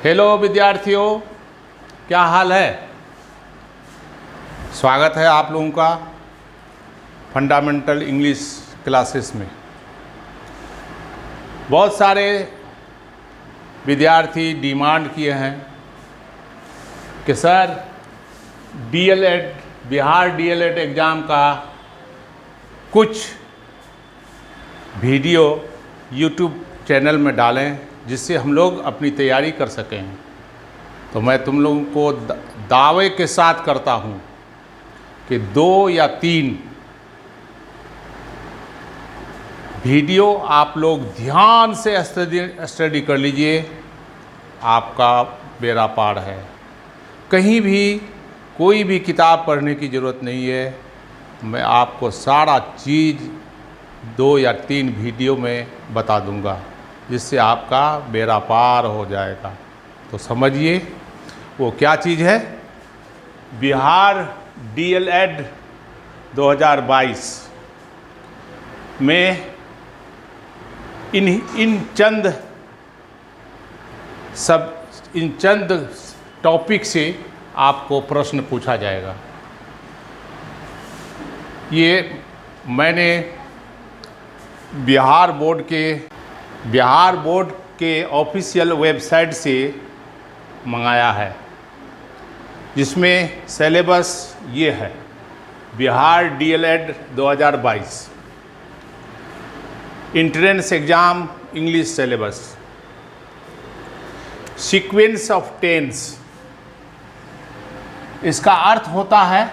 Hello विद्यार्थियों, क्या हाल है। स्वागत है आप लोगों का फंडामेंटल इंग्लिश क्लासेस में। बहुत सारे विद्यार्थी डिमांड किए हैं कि sir DElEd, Bihar DElEd exam का कुछ वीडियो यूट्यूब चैनल में डालें जिससे हम लोग अपनी तैयारी कर सकें। तो मैं तुम लोगों को दावे के साथ करता हूँ कि 2 या 3 वीडियो आप लोग ध्यान से स्टडी कर लीजिए, आपका बेड़ा पार है। कहीं भी कोई भी किताब पढ़ने की ज़रूरत नहीं है। मैं आपको सारा चीज़ 2 या 3 वीडियो में बता दूंगा जिससे आपका बेड़ा पार हो जाएगा। तो समझिए वो क्या चीज़ है। बिहार डीएलएड 2022 में इन चंद टॉपिक से आपको प्रश्न पूछा जाएगा। ये मैंने बिहार बोर्ड के ऑफिशियल वेबसाइट से मंगाया है, जिसमें सिलेबस ये है। Bihar D El Ed 2022 entrance exam English syllabus, sequence of tense. इसका अर्थ होता है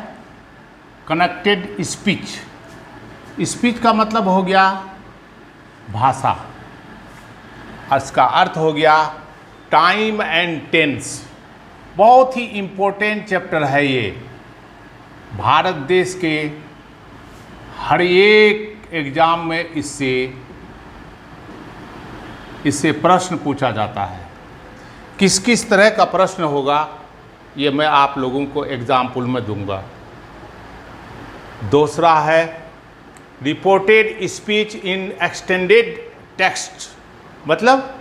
कनेक्टेड स्पीच। स्पीच का मतलब हो गया भाषा। इसका अर्थ हो गया टाइम एंड टेंस। बहुत ही इम्पोर्टेंट चैप्टर है ये। भारत देश के हर एक एग्ज़ाम में इससे प्रश्न पूछा जाता है। किस किस तरह का प्रश्न होगा ये मैं आप लोगों को एग्जाम्पल में दूंगा। दूसरा है reported speech in extended text, मतलब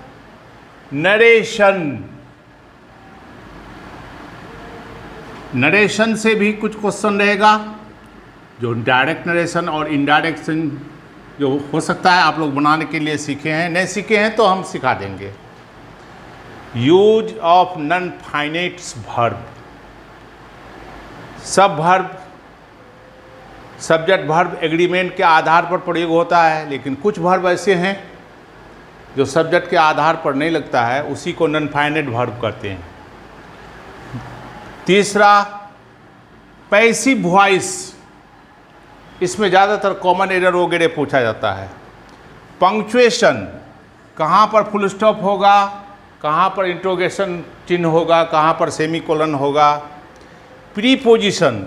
नरेशन से भी कुछ क्वेश्चन रहेगा, जो डायरेक्ट नरेशन और इनडायरेक्ट जो हो सकता है आप लोग बनाने के लिए सीखे हैं। नहीं सीखे हैं तो हम सिखा देंगे। Use of non finites verb. सब वर्ब सब्जेक्ट वर्ब एग्रीमेंट के आधार पर प्रयोग होता है, लेकिन कुछ वर्ब ऐसे हैं जो सब्जेक्ट के आधार पर नहीं लगता है, उसी को नॉन फाइनाइट वर्ब कहते हैं। तीसरा पैसिव वॉइस। इसमें ज़्यादातर कॉमन एरर वगैरह पूछा जाता है। पंक्चुएशन, कहाँ पर फुल स्टॉप होगा, कहाँ पर इंट्रोगेशन चिन्ह होगा, कहाँ पर सेमीकोलन होगा। प्रीपोजिशन,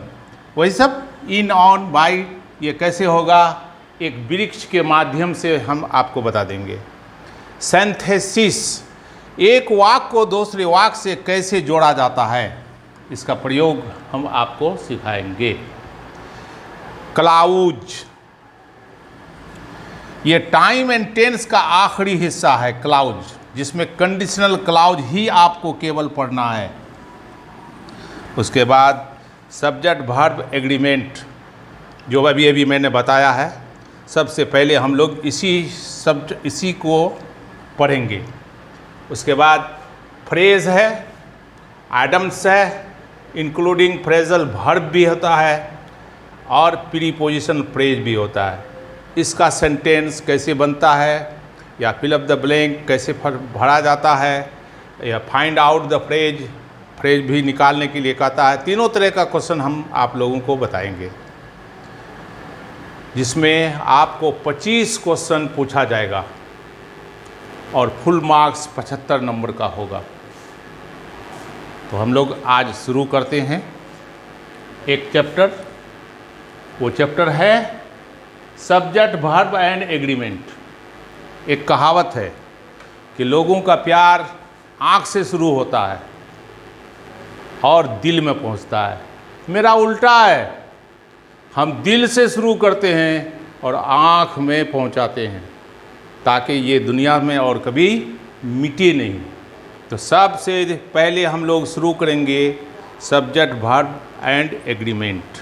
वही सब इन, ऑन, बाय, ये कैसे होगा, एक वृक्ष के माध्यम से हम आपको बता देंगे। सिंथेसिस, एक वाक्य को दूसरे वाक्य से कैसे जोड़ा जाता है, इसका प्रयोग हम आपको सिखाएंगे। क्लाउज, ये टाइम एंड टेंस का आखिरी हिस्सा है क्लाउज, जिसमें कंडीशनल क्लाउज ही आपको केवल पढ़ना है। उसके बाद सब्जेक्ट वर्ब एग्रीमेंट, जो अभी मैंने बताया है। सबसे पहले हम लोग इसी को पढ़ेंगे। उसके बाद फ्रेज है, एडम्स है, इंक्लूडिंग फ्रेजल वर्ब भी होता है और प्रीपोजिशन फ्रेज भी होता है। इसका सेंटेंस कैसे बनता है, या फिल अप द ब्लैंक कैसे भरा जाता है, या फाइंड आउट द फ्रेज भी निकालने के लिए कहता है। तीनों तरह का क्वेश्चन हम आप लोगों को बताएंगे, जिसमें आपको 25 क्वेश्चन पूछा जाएगा और फुल मार्क्स 75 नंबर का होगा। तो हम लोग आज शुरू करते हैं एक चैप्टर। वो चैप्टर है सब्जेक्ट वर्ब एंड एग्रीमेंट। एक कहावत है कि लोगों का प्यार आँख से शुरू होता है और दिल में पहुंचता है। मेरा उल्टा है, हम दिल से शुरू करते हैं और आँख में पहुंचाते हैं, ताकि ये दुनिया में और कभी मिटे नहीं। तो सबसे पहले हम लोग शुरू करेंगे सब्जेक्ट वर्ब एंड एग्रीमेंट।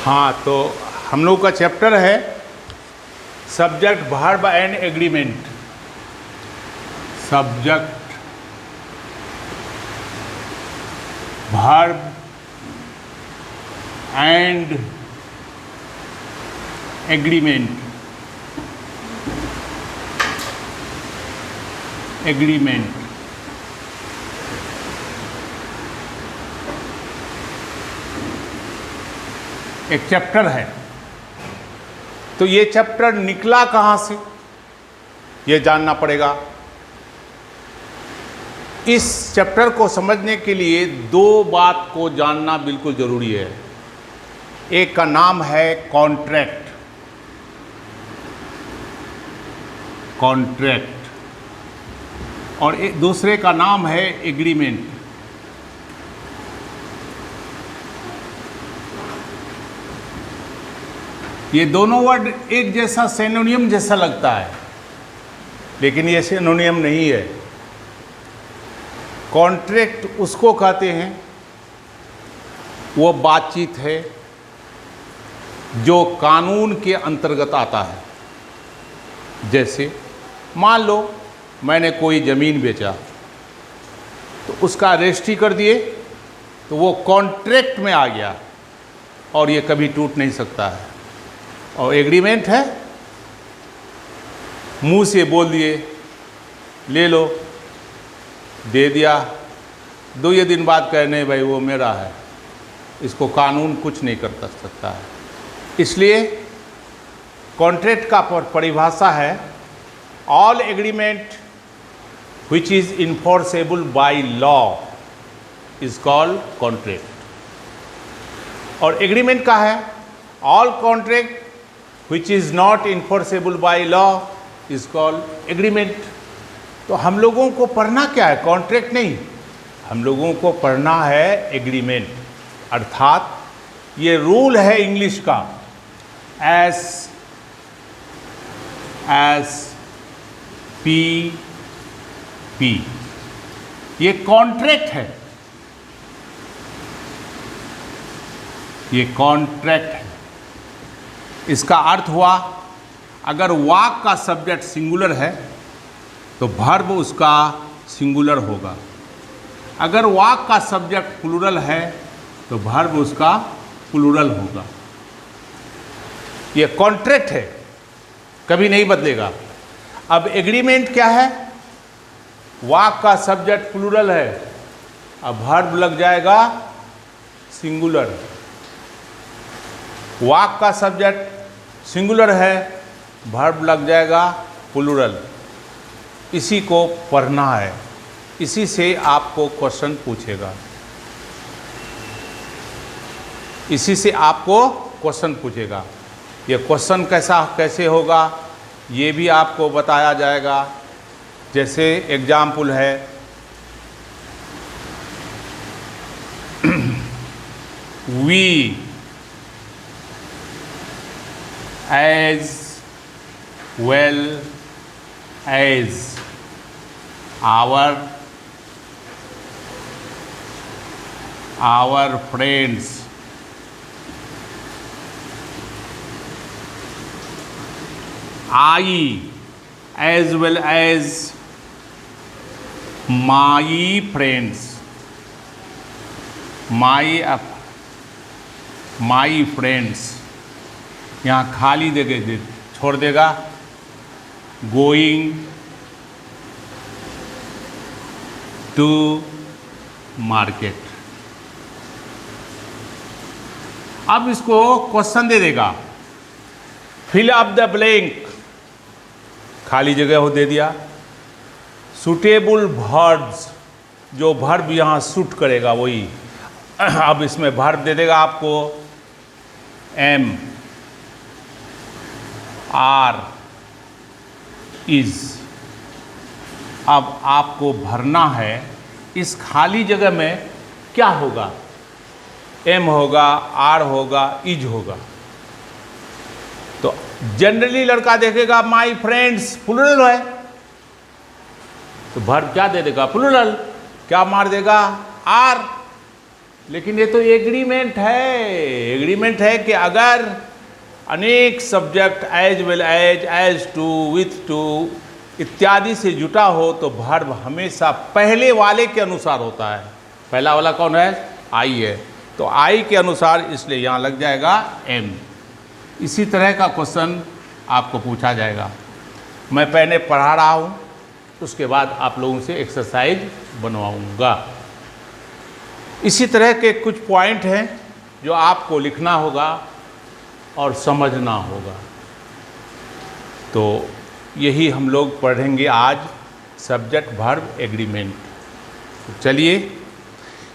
हाँ, तो हम लोग का चैप्टर है subject verb and agreement. Subject verb and agreement. एक चैप्टर है। तो ये चैप्टर निकला कहाँ से, ये जानना पड़ेगा। इस चैप्टर को समझने के लिए दो बात को जानना बिल्कुल ज़रूरी है। एक का नाम है कॉन्ट्रैक्ट, और एक दूसरे का नाम है एग्रीमेंट। ये दोनों वर्ड एक जैसा सिनोनिम जैसा लगता है, लेकिन ये सिनोनिम नहीं है। कॉन्ट्रैक्ट उसको कहते हैं, वो बातचीत है जो कानून के अंतर्गत आता है। जैसे मान लो मैंने कोई ज़मीन बेचा, तो उसका रजिस्ट्री कर दिए, तो वो कॉन्ट्रैक्ट में आ गया और ये कभी टूट नहीं सकता है। और एग्रीमेंट है, मुंह से बोल दिए ले लो, दे दिया, 2 दिन बाद कहने भाई वो मेरा है, इसको कानून कुछ नहीं कर सकता है। इसलिए कॉन्ट्रैक्ट का परिभाषा है all agreement which is enforceable by law is called contract। और एग्रीमेंट का है all contract which is not enforceable by law is called agreement। तो हम लोगों को पढ़ना क्या है, कॉन्ट्रैक्ट नहीं, हम लोगों को पढ़ना है एग्रीमेंट। अर्थात ये रूल है इंग्लिश का, SPP, ये कॉन्ट्रैक्ट है, ये कॉन्ट्रैक्ट है। इसका अर्थ हुआ अगर वाक का सब्जेक्ट सिंगुलर है तो वर्ब उसका सिंगुलर होगा, अगर वाक का सब्जेक्ट प्लूरल है तो वर्ब उसका प्लूरल होगा। ये कॉन्ट्रैक्ट है, कभी नहीं बदलेगा। अब एग्रीमेंट क्या है, वाक का सब्जेक्ट प्लूरल है, अब वर्ब लग जाएगा सिंगुलर। वाक का सब्जेक्ट सिंगुलर है, वर्ब लग जाएगा प्लूरल। इसी को पढ़ना है, इसी से आपको क्वेश्चन पूछेगा, इसी से आपको क्वेश्चन पूछेगा। ये क्वेश्चन कैसे होगा ये भी आपको बताया जाएगा। जैसे एग्जाम्पल है we as well as our friends I as well as my friends, my friends, यहाँ खाली जगह छोड़ देगा, गोइंग टू मार्केट। अब इसको क्वेश्चन दे देगा, फिल अप द ब्लैंक, खाली जगह हो दे दिया। सूटेबल वर्ब्स, जो वर्ब यहाँ सूट करेगा वही। अब इसमें वर्ब दे देगा आपको एम, आर, इज। अब आपको भरना है इस खाली जगह में क्या होगा, एम होगा, आर होगा, इज होगा। तो जनरली लड़का देखेगा माई फ्रेंड्स, प्लूरल है, तो वर्ब क्या दे देगा? प्लूरल। क्या मार देगा? आर। लेकिन ये तो एग्रीमेंट है, एग्रीमेंट है कि अगर अनेक subject as well as to, with to इत्यादि से जुटा हो तो वर्ब हमेशा पहले वाले के अनुसार होता है। पहला वाला कौन है? आई है, तो आई के अनुसार, इसलिए यहाँ लग जाएगा एम। इसी तरह का क्वेश्चन आपको पूछा जाएगा। मैं पहले पढ़ा रहा हूँ, उसके बाद आप लोगों से एक्सरसाइज बनवाऊँगा। इसी तरह के कुछ पॉइंट हैं जो आपको लिखना होगा और समझना होगा। तो यही हम लोग पढ़ेंगे आज, सब्जेक्ट वर्ब एग्रीमेंट। तो चलिए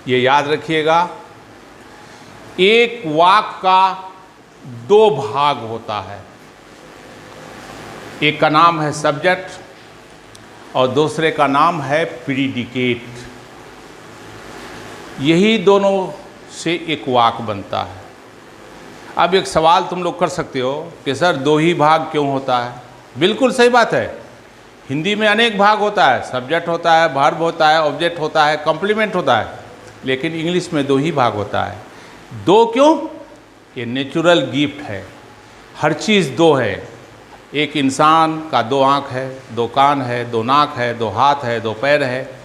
ये याद रखिएगा, एक वाक्य का दो भाग होता है। एक का नाम है सब्जेक्ट और दूसरे का नाम है प्रीडिकेट। यही दोनों से एक वाक्य बनता है। अब एक सवाल तुम लोग कर सकते हो कि सर दो ही भाग क्यों होता है? बिल्कुल सही बात है, हिंदी में अनेक भाग होता है, सब्जेक्ट होता है, वर्ब होता है, ऑब्जेक्ट होता है, कॉम्प्लीमेंट होता है, लेकिन इंग्लिश में दो ही भाग होता है। दो क्यों? ये नेचुरल गिफ्ट है, हर चीज़ दो है। एक इंसान का दो आँख है, दो कान है, दो नाक है, दो हाथ है, दो पैर है।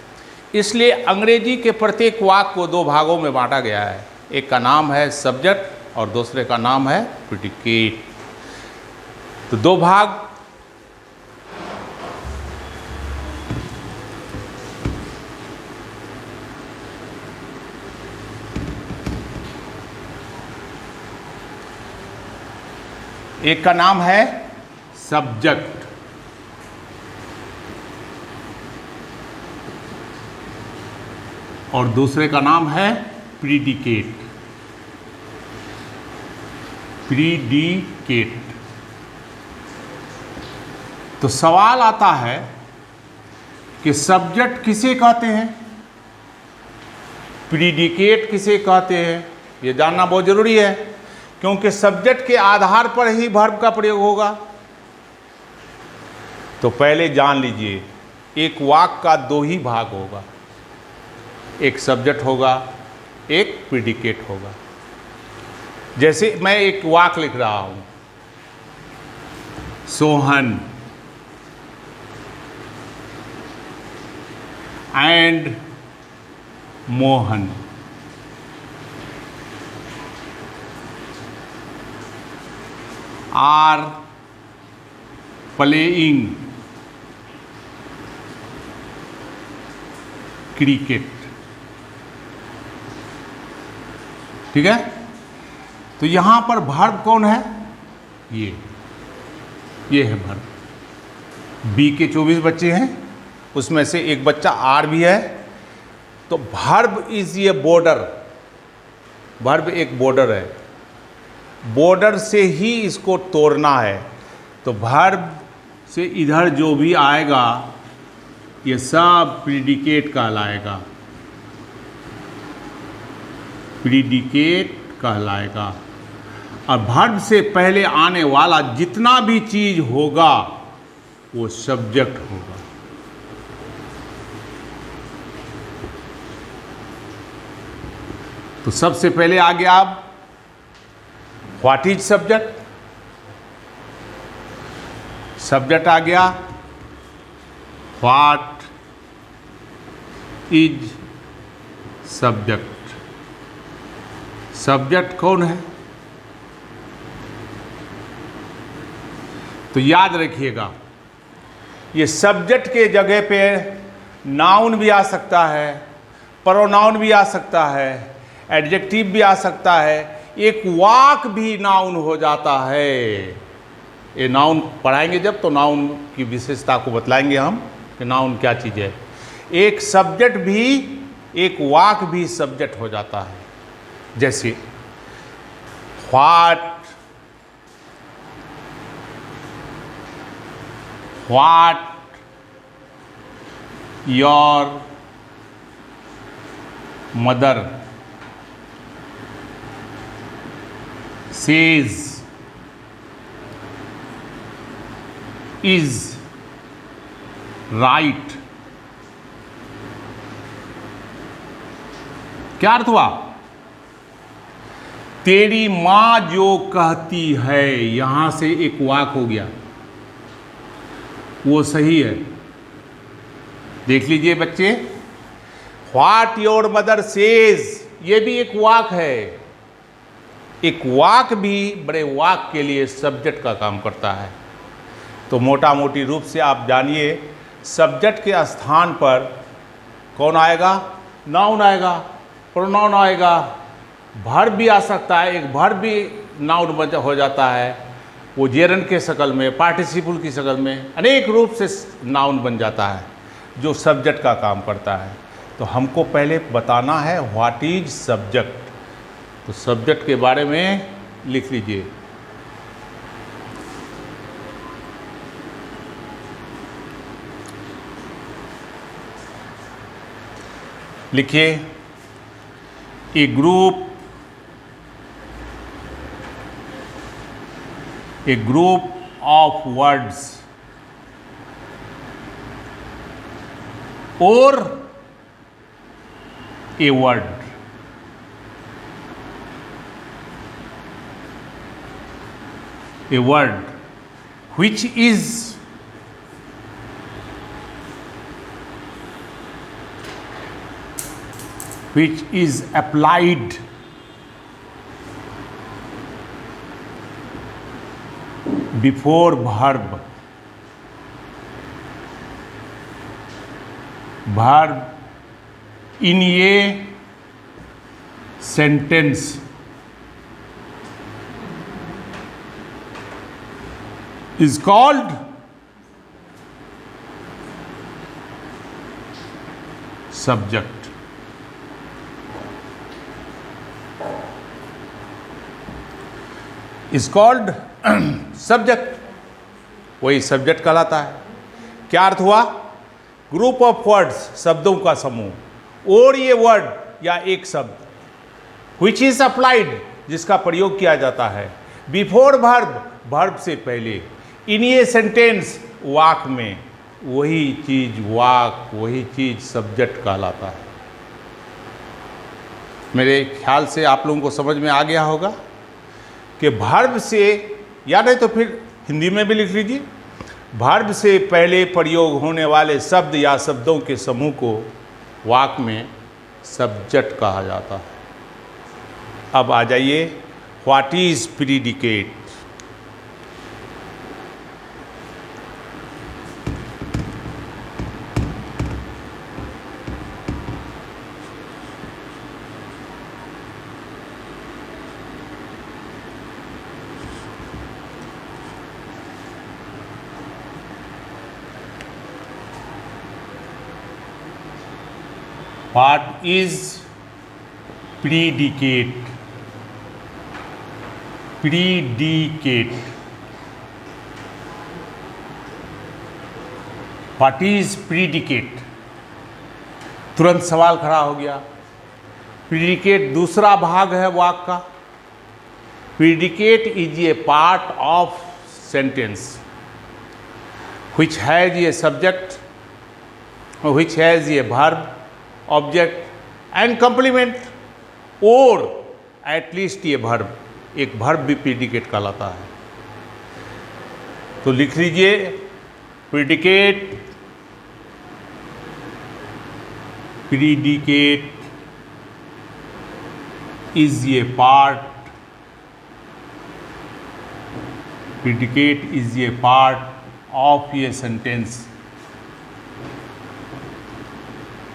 इसलिए अंग्रेजी के प्रत्येक वाक्य को दो भागों में बांटा गया है। एक का नाम है सब्जेक्ट और दूसरे का नाम है प्रीडिकेट। तो दो भाग। एक का नाम है सब्जेक्ट और दूसरे का नाम है प्रीडिकेट। प्रीडिकेट। तो सवाल आता है कि सब्जेक्ट किसे कहते हैं, प्रीडिकेट किसे कहते हैं? ये जानना बहुत जरूरी है, क्योंकि सब्जेक्ट के आधार पर ही वर्ब का प्रयोग होगा। तो पहले जान लीजिए, एक वाक्य का दो ही भाग होगा, एक सब्जेक्ट होगा, एक प्रीडिकेट होगा। जैसे मैं एक वाक्य लिख रहा हूं, Sohan and Mohan are playing cricket. ठीक है, तो यहां पर वर्ब कौन है? ये है वर्ब। बी के 24 बच्चे हैं, उसमें से एक बच्चा आर भी है। तो वर्ब इज ये बॉर्डर, वर्ब एक बॉर्डर है, बॉर्डर से ही इसको तोड़ना है। तो वर्ब से इधर जो भी आएगा ये सब प्रीडिकेट कहलाएगा, प्रीडिकेट कहलाएगा। और वर्ब से पहले आने वाला जितना भी चीज होगा वो सब्जेक्ट होगा। तो सबसे पहले आ गया अब व्हाट इज सब्जेक्ट, सब्जेक्ट आ गया। व्हाट इज सब्जेक्ट, सब्जेक्ट कौन है? तो याद रखिएगा, ये सब्जेक्ट के जगह पे नाउन भी आ सकता है, प्रोनाउन भी आ सकता है, एडजेक्टिव भी आ सकता है, एक वाक भी नाउन हो जाता है। ये नाउन पढ़ाएंगे जब, तो नाउन की विशेषता को बतलाएंगे हम कि नाउन क्या चीज़ है। एक सब्जेक्ट भी, एक वाक भी सब्जेक्ट हो जाता है। जैसे what your mother says, is, right. क्या अर्थ हुआ? तेरी मां जो कहती है, यहां से एक वाक हो गया, वो सही है। देख लीजिए बच्चे, व्हाट योर मदर सेज, ये भी एक वाक है। एक वाक भी बड़े वाक के लिए सब्जेक्ट का काम करता है। तो मोटा मोटी रूप से आप जानिए, सब्जेक्ट के स्थान पर कौन आएगा? नाउन आएगा, प्रोनाउन आएगा, वर्ब भी आ सकता है। एक वर्ब भी नाउन हो जाता है, वो जेरन के शक्ल में, पार्टिसिपल की शक्ल में, अनेक रूप से नाउन बन जाता है जो सब्जेक्ट का काम करता है। तो हमको पहले बताना है व्हाट इज सब्जेक्ट। तो सब्जेक्ट के बारे में लिख लीजिए। लिखिए, ए ग्रुप ऑफ वर्ड्स और a word. A word which is applied before verb in a sentence is called subject। is called subject, वही सब्जेक्ट कहलाता है। क्या अर्थ हुआ? ग्रुप ऑफ वर्ड्स, शब्दों का समूह, और ये वर्ड या एक शब्द which is applied, जिसका प्रयोग किया जाता है बिफोर वर्ब से पहले, इन ये सेंटेंस, वाक में, वही चीज वाक, वही चीज सब्जेक्ट कहलाता है। मेरे ख्याल से आप लोगों को समझ में आ गया होगा कि वर्ब से, या नहीं तो फिर हिंदी में भी लिख लीजिए, वर्ब से पहले प्रयोग होने वाले शब्द या शब्दों के समूह को वाक में सब्जेक्ट कहा जाता है। अब आ जाइए, what is predicate. What is predicate? Predicate. What is predicate? तुरंत सवाल खड़ा हो गया। प्रीडिकेट दूसरा भाग है वाक का। Predicate is a part of sentence which has a subject, which has a verb, object and complement, और एट लीस्ट ये वर्ब, एक वर्ब भी प्रीडिकेट कहलाता है। तो लिख लीजिए, predicate is a part, predicate is a part of a sentence,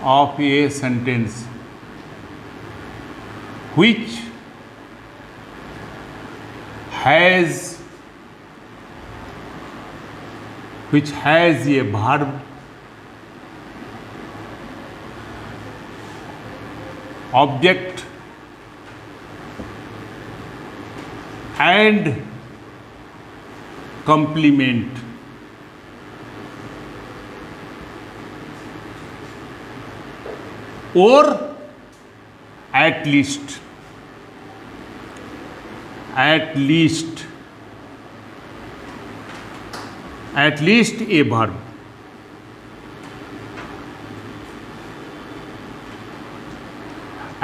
of a sentence which has a verb, object and complement। और at least at least a verb.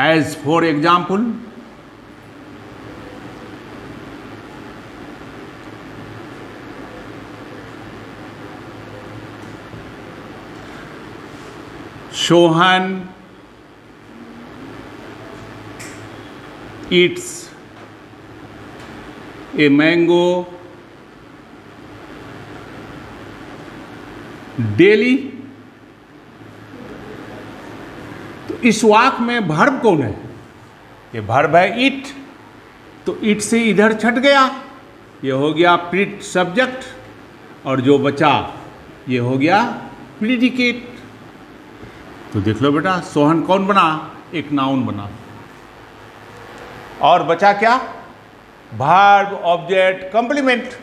As for example, Sohan eats a mango daily। तो इस वाक्य में verb कौन है? ये verb है it, तो इट से इधर छट गया, ये हो गया प्रीड सब्जेक्ट, और जो बचा ये हो गया प्रीडिकेट। तो देख लो बेटा, सोहन कौन बना? एक नाउन बना, और बचा क्या? Verb, object, complement.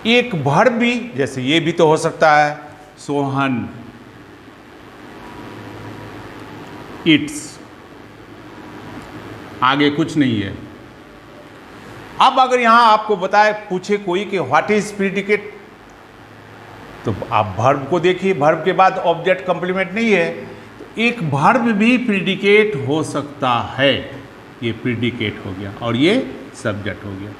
एक वर्ब भी, जैसे ये भी तो हो सकता है, सोहन इट्स, आगे कुछ नहीं है। अब अगर यहां आपको बताए, पूछे कोई कि व्हाट इज प्रीडिकेट, तो आप वर्ब को देखिए, वर्ब के बाद ऑब्जेक्ट कंप्लीमेंट नहीं है, तो एक वर्ब भी प्रीडिकेट हो सकता है। ये प्रीडिकेट हो गया और ये सब्जेक्ट हो गया।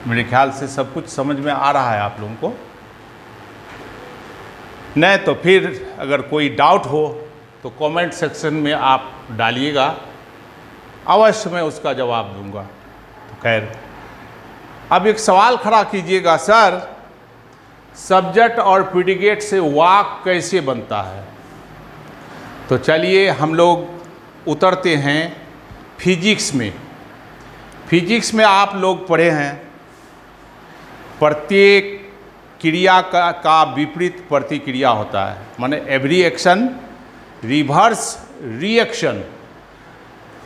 मेरे ख्याल से सब कुछ समझ में आ रहा है आप लोगों को। नहीं तो फिर अगर कोई डाउट हो तो कमेंट सेक्शन में आप डालिएगा, अवश्य मैं उसका जवाब दूंगा। तो खैर, अब एक सवाल खड़ा कीजिएगा, सर सब्जेक्ट और प्रीडिकेट से वाक्य कैसे बनता है? तो चलिए हम लोग उतरते हैं फिजिक्स में। फिजिक्स में आप लोग पढ़े हैं, प्रत्येक क्रिया का विपरीत प्रतिक्रिया होता है, माने एवरी एक्शन रिवर्स रिएक्शन।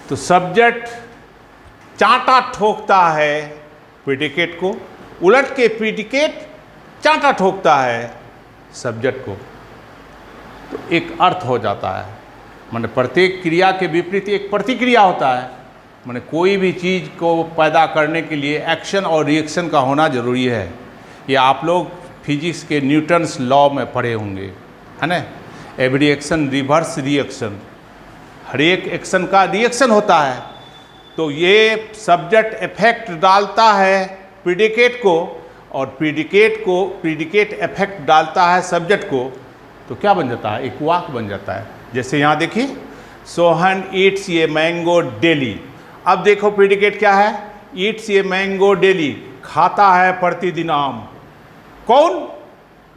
तो सब्जेक्ट चांटा ठोकता है प्रीडिकेट को, उलट के प्रीडिकेट चांटा ठोकता है सब्जेक्ट को, तो एक अर्थ हो जाता है। माने प्रत्येक क्रिया के विपरीत एक प्रतिक्रिया होता है। माने कोई भी चीज़ को पैदा करने के लिए एक्शन और रिएक्शन का होना जरूरी है। ये आप लोग फिजिक्स के न्यूटन्स लॉ में पढ़े होंगे, है ना? एवरी एक्शन रिवर्स रिएक्शन, हर एक एक्शन का रिएक्शन होता है। तो ये सब्जेक्ट इफेक्ट डालता है प्रीडिकेट को, और प्रीडिकेट इफेक्ट डालता है सब्जेक्ट को, तो क्या बन जाता है? एक वाक्य बन जाता है। जैसे यहाँ देखिए, सोहन ईट्स ये मैंगो डेली। अब देखो प्रीडिकेट क्या है? ईट्स ये मैंगो डेली, खाता है प्रतिदिन आम। कौन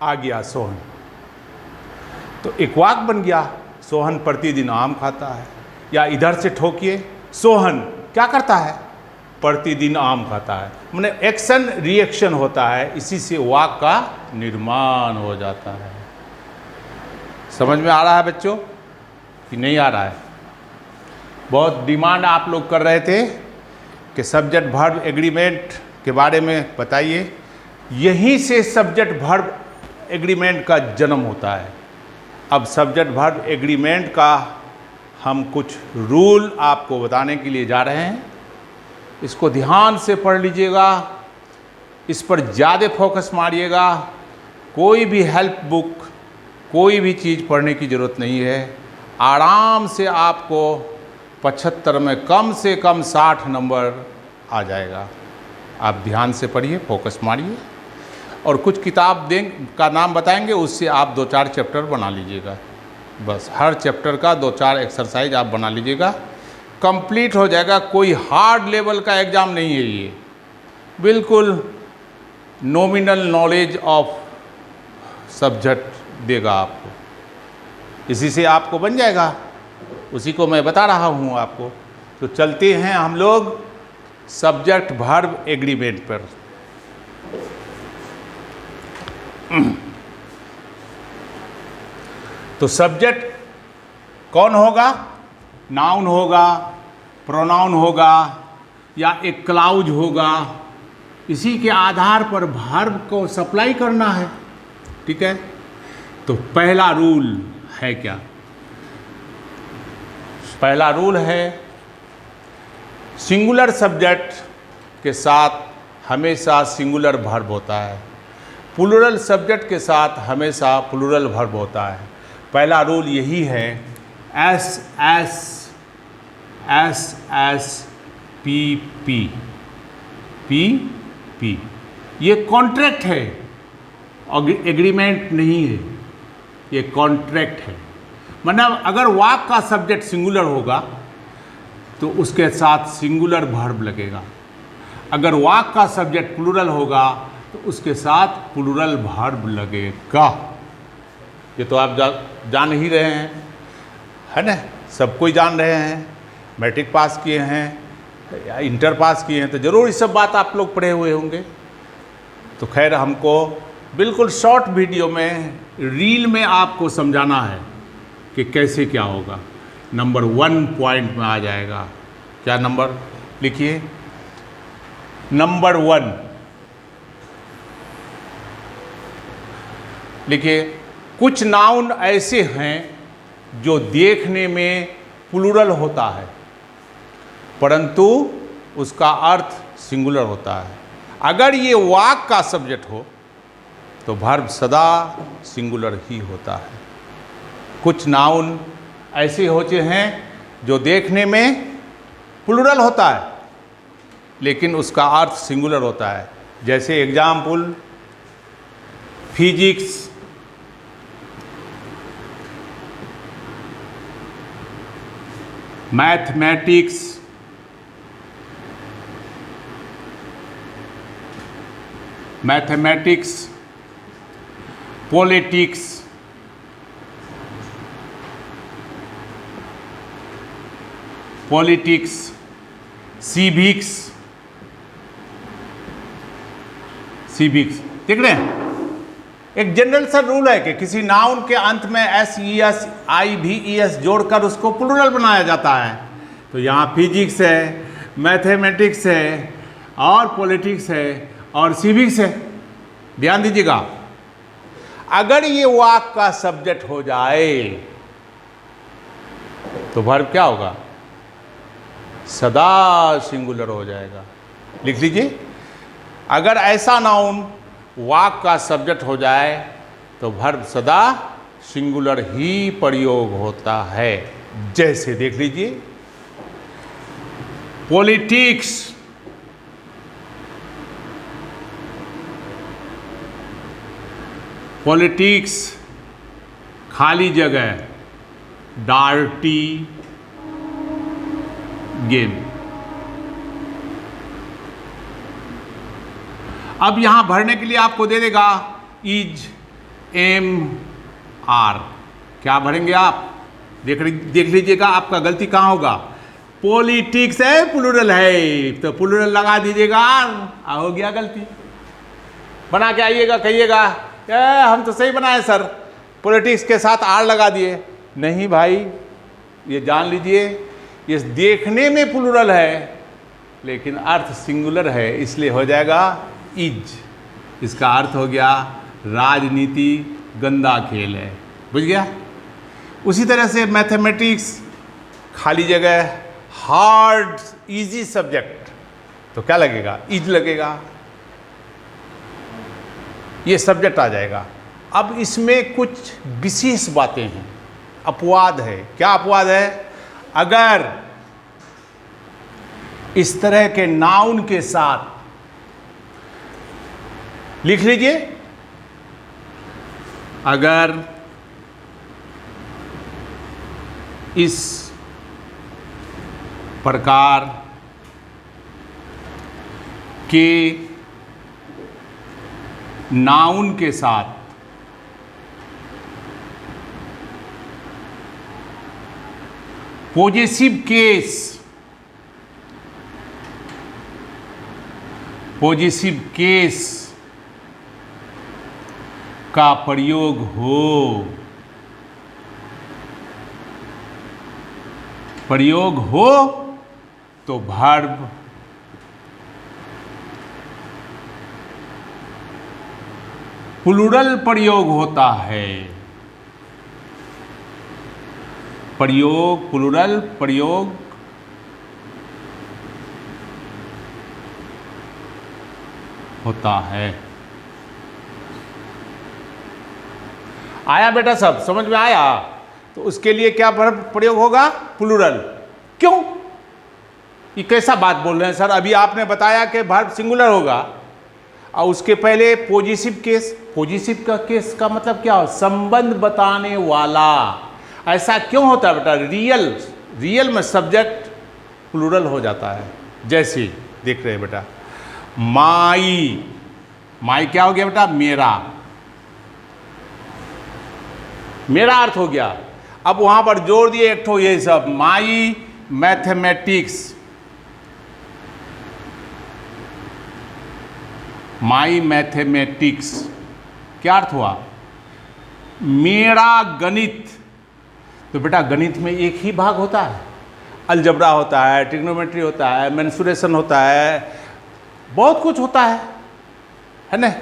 आ गया? सोहन। तो एक वाक्य बन गया, सोहन प्रतिदिन आम खाता है। या इधर से ठोकिए, सोहन क्या करता है? प्रतिदिन आम खाता है। माने एक्शन रिएक्शन होता है, इसी से वाक्य का निर्माण हो जाता है। समझ में आ रहा है बच्चों कि नहीं आ रहा है? बहुत डिमांड आप लोग कर रहे थे कि सब्जेक्ट वर्ब एग्रीमेंट के बारे में बताइए। यहीं से सब्जेक्ट वर्ब एग्रीमेंट का जन्म होता है। अब सब्जेक्ट वर्ब एग्रीमेंट का हम कुछ रूल आपको बताने के लिए जा रहे हैं। इसको ध्यान से पढ़ लीजिएगा, इस पर ज़्यादा फोकस मारिएगा। कोई भी हेल्प बुक, कोई भी चीज़ पढ़ने की ज़रूरत नहीं है। आराम से आपको 75 में कम से कम 60 नंबर आ जाएगा। आप ध्यान से पढ़िए, फोकस मारिए, और कुछ किताब का नाम बताएंगे, उससे आप 2-4 चैप्टर बना लीजिएगा। बस हर चैप्टर का 2-4 एक्सरसाइज आप बना लीजिएगा, कंप्लीट हो जाएगा। कोई हार्ड लेवल का एग्ज़ाम नहीं है ये, बिल्कुल नॉमिनल नॉलेज ऑफ सब्जेक्ट देगा आपको, इसी से आपको बन जाएगा। उसी को मैं बता रहा हूँ आपको। तो चलते हैं हम लोग सब्जेक्ट वर्ब एग्रीमेंट पर। तो सब्जेक्ट कौन होगा? नाउन होगा, प्रोनाउन होगा, या एक क्लाउज होगा। इसी के आधार पर वर्ब को सप्लाई करना है, ठीक है? तो पहला रूल है क्या? पहला रूल है सिंगुलर सब्जेक्ट के साथ हमेशा सिंगुलर वर्ब होता है, प्लूरल सब्जेक्ट के साथ हमेशा प्लूरल वर्ब होता है। पहला रूल यही है, S S S S P P P P, ये कॉन्ट्रैक्ट है, एग्रीमेंट नहीं है, ये कॉन्ट्रैक्ट है। मतलब अगर वाक का सब्जेक्ट सिंगुलर होगा तो उसके साथ सिंगुलर वर्ब लगेगा, अगर वाक का सब्जेक्ट प्लूरल होगा तो उसके साथ प्लूरल वर्ब लगेगा। ये तो आप जान ही रहे हैं, है ना, सब कोई जान रहे हैं, मैट्रिक पास किए हैं या इंटर पास किए हैं तो ज़रूर ये सब बात आप लोग पढ़े हुए होंगे। तो खैर हमको बिल्कुल शॉर्ट वीडियो में, रील में आपको समझाना है कि कैसे क्या होगा। नंबर 1 पॉइंट में आ जाएगा। क्या नंबर लिखिए, नंबर 1 लिखिए, कुछ नाउन ऐसे हैं जो देखने में प्लूरल होता है परंतु उसका अर्थ सिंगुलर होता है। अगर ये वाक का सब्जेक्ट हो तो वर्ब सदा सिंगुलर ही होता है। कुछ नाउन ऐसे होते हैं जो देखने में प्लूरल होता है लेकिन उसका अर्थ सिंगुलर होता है। जैसे example, physics, mathematics, politics, civics देख रहे हैं। एक जनरल सा रूल है कि किसी नाउन के अंत में SES IVES जोड़कर उसको प्लूरल बनाया जाता है। तो यहाँ फिजिक्स है, मैथमेटिक्स है और पॉलिटिक्स है और सिविक्स है। ध्यान दीजिएगा, अगर ये वाक का सब्जेक्ट हो जाए तो वर्ब क्या होगा, सदा सिंगुलर हो जाएगा। लिख लीजिए, अगर ऐसा नाउन वाक का सब्जेक्ट हो जाए तो वर्ब सदा सिंगुलर ही प्रयोग होता है। जैसे देख लीजिए, पॉलिटिक्स, खाली जगह, डार्टी गेम। अब यहां भरने के लिए आपको दे देगा इज, एम, आर। क्या भरेंगे आप, देख लीजिएगा आपका गलती कहां होगा। पॉलिटिक्स है, प्लूरल है तो प्लूरल लगा दीजिएगा, हो गया गलती। बना के आइएगा, कहिएगा हम तो सही बनाए सर, पॉलिटिक्स के साथ आर लगा दिए। नहीं भाई, ये जान लीजिए, ये देखने में प्लूरल है लेकिन अर्थ सिंगुलर है, इसलिए हो जाएगा इज। इसका अर्थ हो गया राजनीति गंदा खेल है, बुझ गया। उसी तरह से मैथमेटिक्स, खाली जगह, हार्ड इजी सब्जेक्ट, तो क्या लगेगा, इज लगेगा, ये सब्जेक्ट आ जाएगा। अब इसमें कुछ विशेष बातें हैं, अपवाद है। क्या अपवाद है, अगर इस तरह के नाउन के साथ, लिख लीजिए, अगर इस प्रकार के नाउन के साथ पॉजेसिव केस का प्रयोग हो तो वर्ब प्लूरल प्रयोग होता है। प्लूरल प्रयोग होता है। आया बेटा, सब समझ में आया? तो उसके लिए क्या वर्ब प्रयोग होगा? प्लूरल। क्यों? ये कैसा बात बोल रहे हैं सर? अभी आपने बताया कि वर्ब सिंगुलर होगा और उसके पहले पॉजिटिव केस। पॉजिटिव का केस का मतलब क्या हो? संबंध बताने वाला। ऐसा क्यों होता है बेटा? रियल में सब्जेक्ट प्लूरल हो जाता है। जैसे देख रहे हैं बेटा, माई क्या हो गया बेटा? मेरा अर्थ हो गया। अब वहां पर जोड़ दिए एक ठो ये सब, माई मैथमेटिक्स। क्या अर्थ हुआ? मेरा गणित। तो बेटा गणित में एक ही भाग होता है, अलजबरा होता है, ट्रिग्नोमेट्री होता है, मेंसुरेशन होता है, बहुत कुछ होता है ना?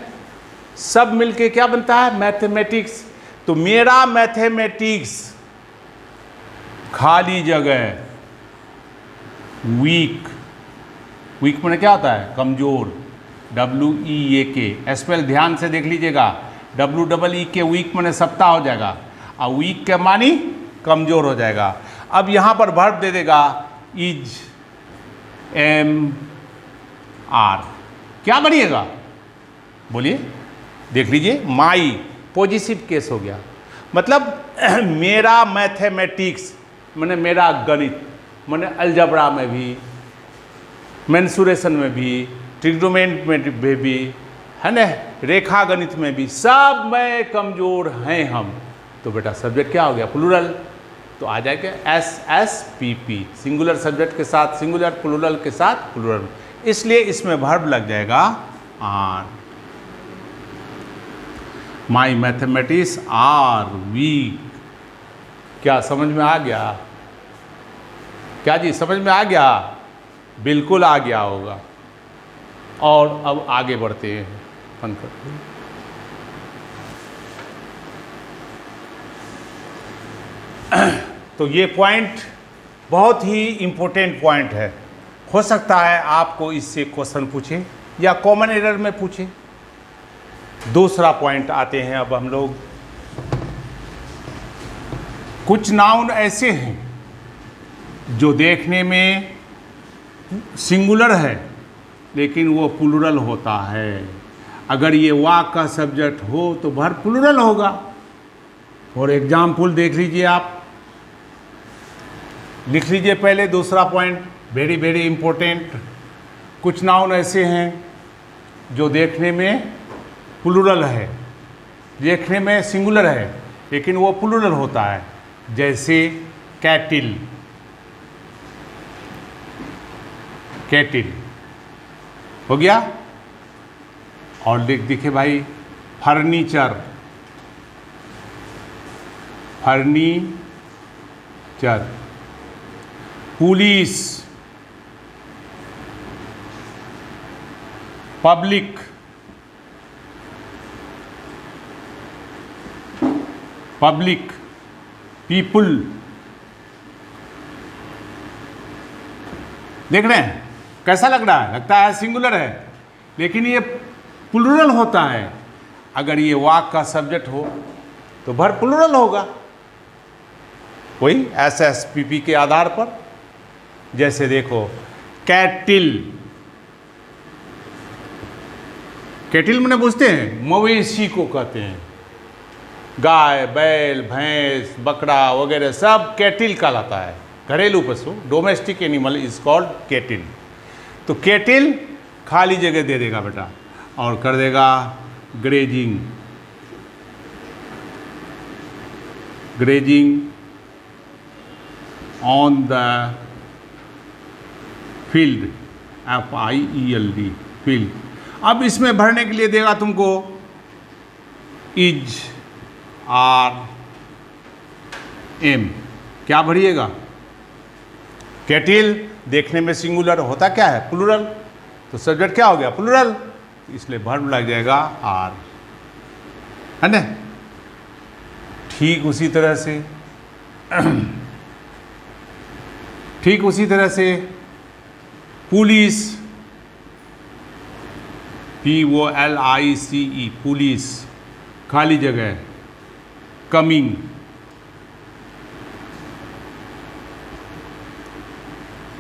सब मिलके क्या बनता है? मैथमेटिक्स। तो मेरा मैथमेटिक्स खाली जगह वीक मैंने क्या होता है? कमजोर। WEAK स्पेल ध्यान से देख लीजिएगा। WEEK वीक मैंने सप्ताह हो जाएगा और वीक के मानी कमजोर हो जाएगा। अब यहां पर वर्ब दे देगा इज MR। क्या बनिएगा? बोलिए, देख लीजिए। माई पॉजिटिव केस हो गया, मतलब मेरा मैथमेटिक्स मैंने मेरा गणित, मैंने अलजबरा में भी, मेंसुरेशन में भी, ट्रिग्नोमेट्री में भी, है ना, रेखा गणित में भी, सब में कमजोर हैं हम। तो बेटा सब्जेक्ट क्या हो गया? प्लूरल। तो आ जाएगा SSPP, सिंगुलर सब्जेक्ट के साथ सिंगुलर, प्लूरल के साथ प्लूरल। इसलिए इसमें वर्ब लग जाएगा are. My mathematics are weak. क्या समझ में आ गया? क्या जी समझ में आ गया? बिल्कुल आ गया होगा। और अब आगे बढ़ते हैं। तो ये पॉइंट बहुत ही इम्पोर्टेंट पॉइंट है। हो सकता है आपको इससे क्वेश्चन पूछे या कॉमन एरर में पूछे। दूसरा पॉइंट आते हैं अब हम लोग। कुछ नाउन ऐसे हैं जो देखने में सिंगुलर है लेकिन वो प्लूरल होता है। अगर ये वाक का सब्जेक्ट हो तो वर्ब प्लूरल होगा। फॉर एग्जाम्पल देख लीजिए, आप लिख लीजिए पहले दूसरा पॉइंट, वेरी वेरी इंपॉर्टेंट। कुछ नाउन ऐसे हैं जो देखने में प्लूरल है, देखने में सिंगुलर है लेकिन वो प्लूरल होता है। जैसे कैटिल हो गया। और दिखे भाई, फर्नीचर पुलिस, पब्लिक, पीपुल। देख रहे हैं कैसा लग रहा है? लगता है सिंगुलर है लेकिन ये प्लूरल होता है। अगर ये वाक का सब्जेक्ट हो तो वर्ब प्लूरल होगा, वही SSPP के आधार पर। जैसे देखो, कैटिल मैंने पूछते हैं मवेशी को कहते हैं। गाय, बैल, भैंस, बकरा वगैरह सब कैटिल कहलाता है। घरेलू पशु, डोमेस्टिक एनिमल इज कॉल्ड कैटिल। तो कैटिल खाली जगह दे देगा बेटा और कर देगा grazing on the field, FIELD, field. अब इसमें भरने के लिए देगा तुमको इज RM। क्या भरिएगा? कैटिल देखने में सिंगुलर, होता क्या है? प्लूरल। तो सब्जेक्ट क्या हो गया? प्लूरल। इसलिए वर्ब लग जाएगा आर, है ना? ठीक उसी तरह से पुलिस POLICE, पुलिस, खाली जगह, कमिंग,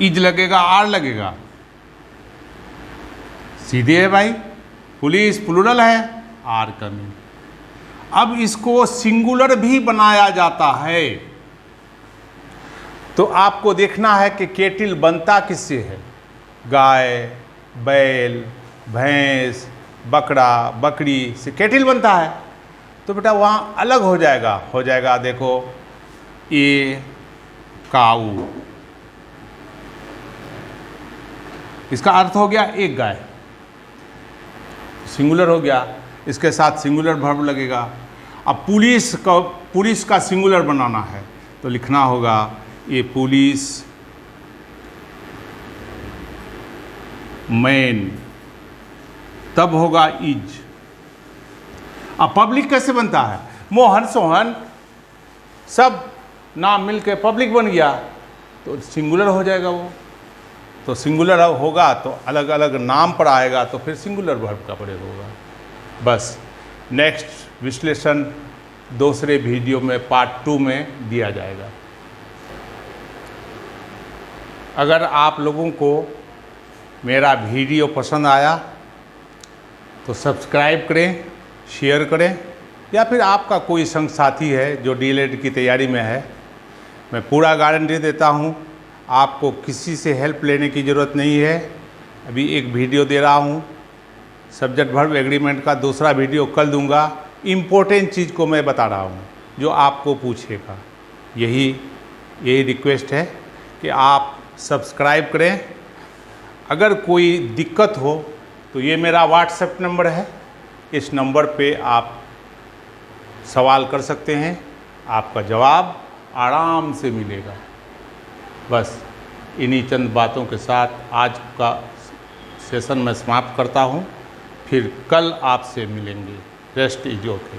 इज लगेगा, आर लगेगा, सीधे है भाई। पुलिस प्लूरल है, आर कमिंग। अब इसको सिंगुलर भी बनाया जाता है, तो आपको देखना है कि केटिल बनता किससे है। गाय, बैल, भैंस, बकरा, बकरी से केटिल बनता है। तो बेटा वहाँ अलग हो जाएगा देखो, ए काऊ, इसका अर्थ हो गया एक गाय, सिंगुलर हो गया, इसके साथ सिंगुलर वर्ब लगेगा। अब पुलिस का सिंगुलर बनाना है तो लिखना होगा ये पुलिस मैन, तब होगा इज। अब पब्लिक कैसे बनता है, मोहन सोहन सब नाम मिलके पब्लिक बन गया तो सिंगुलर हो जाएगा वो। तो सिंगुलर होगा तो अलग अलग नाम पर आएगा तो फिर सिंगुलर वर्ब का प्रयोग होगा। बस नेक्स्ट विश्लेषण दूसरे वीडियो में पार्ट 2 में दिया जाएगा। अगर आप लोगों को मेरा वीडियो पसंद आया तो सब्सक्राइब करें, शेयर करें, या फिर आपका कोई संग साथी है जो DELED की तैयारी में है, मैं पूरा गारंटी देता हूँ आपको किसी से हेल्प लेने की ज़रूरत नहीं है। अभी एक वीडियो दे रहा हूँ, सब्जेक्ट वर्ब एग्रीमेंट का दूसरा वीडियो कल दूंगा। इम्पोर्टेंट चीज़ को मैं बता रहा हूँ जो आपको पूछेगा। यही रिक्वेस्ट है कि आप सब्सक्राइब करें। अगर कोई दिक्कत हो तो ये मेरा व्हाट्सएप नंबर है, इस नंबर पे आप सवाल कर सकते हैं, आपका जवाब आराम से मिलेगा। बस इन्हीं चंद बातों के साथ आज का सेशन मैं समाप्त करता हूँ, फिर कल आपसे मिलेंगे। Rest is okay.